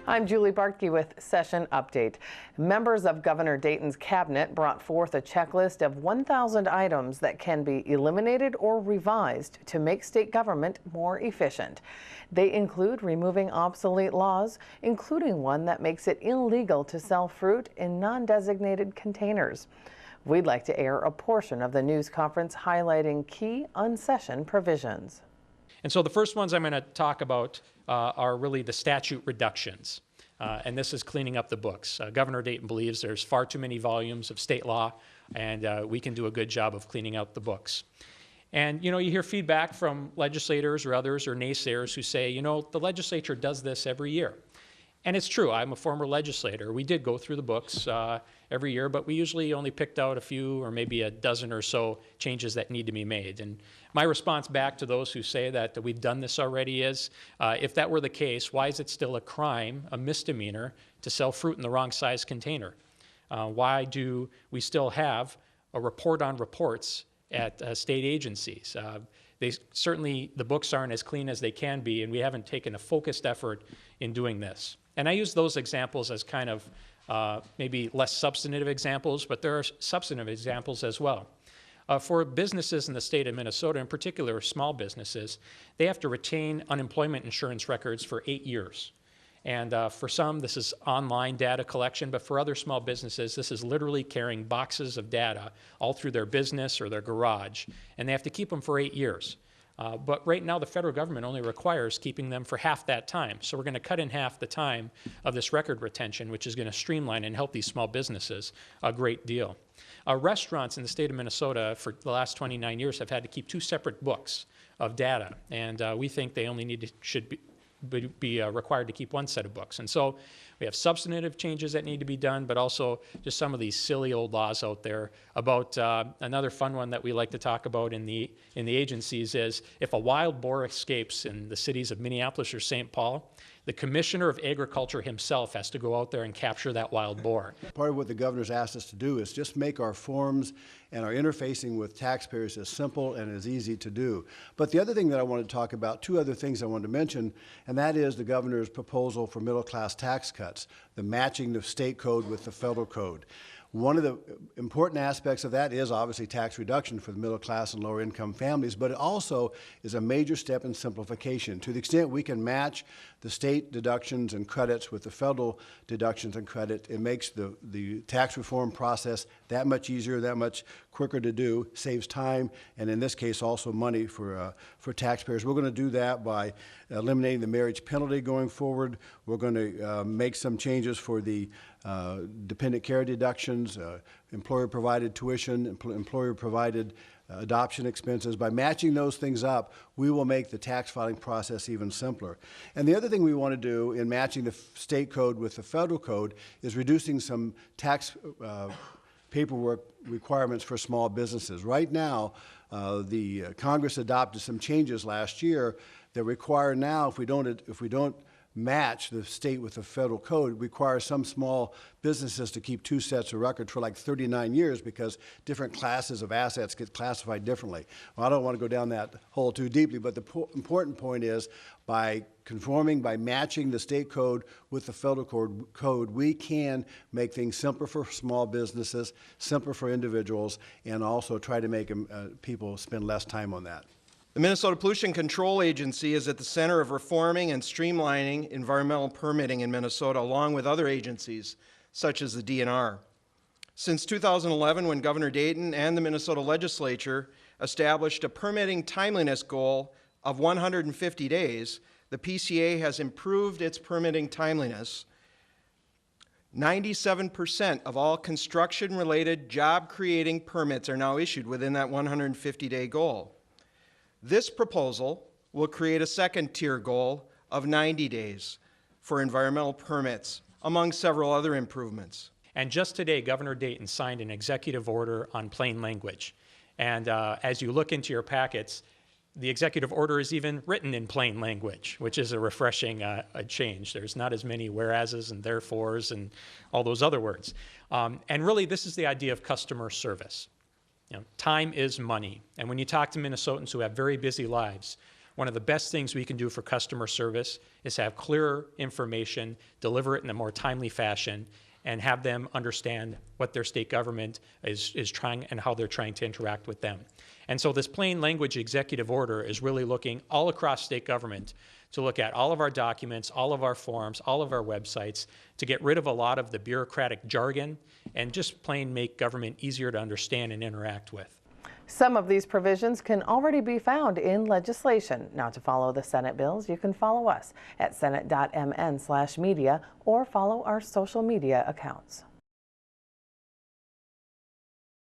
I'm Julie Bartke with Session Update. Members of Governor Dayton's cabinet brought forth a checklist of 1,000 items that can be eliminated or revised to make state government more efficient. They include removing obsolete laws, including one that makes it illegal to sell fruit in non-designated containers. We'd like to air a portion of the news conference highlighting key Unsession provisions. And so the first ones I'm going to talk about are really the statute reductions. And this is cleaning up the books. Governor Dayton believes there's far too many volumes of state law, and we can do a good job of cleaning out the books. And, you hear feedback from legislators or others or naysayers who say, the legislature does this every year. And it's true. I'm a former legislator. We did go through the books every year, but we usually only picked out a few or maybe a dozen or so changes that need to be made. And my response back to those who say that we've done this already is, if that were the case, why is it still a crime, a misdemeanor, to sell fruit in the wrong size container? Why do we still have a report on reports at state agencies? The books aren't as clean as they can be, and we haven't taken a focused effort in doing this. And I use those examples as kind of maybe less substantive examples, but there are substantive examples as well. For businesses in the state of Minnesota, in particular small businesses, they have to retain unemployment insurance records for 8 years. And for some, this is online data collection, but for other small businesses, this is literally carrying boxes of data all through their business or their garage, and they have to keep them for 8 years. But right now, the federal government only requires keeping them for half that time. So we're going to cut in half the time of this record retention, which is going to streamline and help these small businesses a great deal. Restaurants in the state of Minnesota for the last 29 years have had to keep 2 separate books of data, and we think they only should be required to keep 1 set of books. And so we have substantive changes that need to be done, but also just some of these silly old laws out there. About another fun one that we like to talk about in the agencies is, if a wild boar escapes in the cities of Minneapolis or St. Paul, the Commissioner of Agriculture himself has to go out there and capture that wild boar. Part of what the governor's asked us to do is just make our forms and our interfacing with taxpayers as simple and as easy to do. But the other thing that I want to talk about, 2 other things I wanted to mention, and that is the governor's proposal for middle-class tax cuts, the matching the state code with the federal code. One of the important aspects of that is obviously tax reduction for the middle class and lower income families, but it also is a major step in simplification. To the extent we can match the state deductions and credits with the federal deductions and credit, it makes the tax reform process that much easier, that much quicker to do, saves time, and in this case also money for taxpayers. We're going to do that by eliminating the marriage penalty going forward. We're going to make some changes for the dependent care deductions, employer-provided tuition, employer-provided adoption expenses. By matching those things up, we will make the tax filing process even simpler. And the other thing we want to do in matching the state code with the federal code is reducing some tax paperwork requirements for small businesses. Right now, the Congress adopted some changes last year that require now, if we don't match the state with the federal code, requires some small businesses to keep 2 sets of records for like 39 years because different classes of assets get classified differently. Well, I don't want to go down that hole too deeply, but the important point is by matching the state code with the federal code, we can make things simpler for small businesses, simpler for individuals, and also try to make people spend less time on that. The Minnesota Pollution Control Agency is at the center of reforming and streamlining environmental permitting in Minnesota, along with other agencies, such as the DNR. Since 2011, when Governor Dayton and the Minnesota legislature established a permitting timeliness goal of 150 days, the PCA has improved its permitting timeliness. 97% of all construction-related job-creating permits are now issued within that 150-day goal. This proposal will create a second-tier goal of 90 days for environmental permits, among several other improvements. And just today, Governor Dayton signed an executive order on plain language. And as you look into your packets, the executive order is even written in plain language, which is a refreshing change. There's not as many whereases and therefores and all those other words. And really, this is the idea of customer service. Time is money. And when you talk to Minnesotans who have very busy lives, one of the best things we can do for customer service is have clearer information, deliver it in a more timely fashion, and have them understand what their state government is trying and how they're trying to interact with them. And so this plain language executive order is really looking all across state government to look at all of our documents, all of our forms, all of our websites, to get rid of a lot of the bureaucratic jargon and just plain make government easier to understand and interact with. Some of these provisions can already be found in legislation. Now, to follow the Senate bills, you can follow us at senate.mn/media or follow our social media accounts.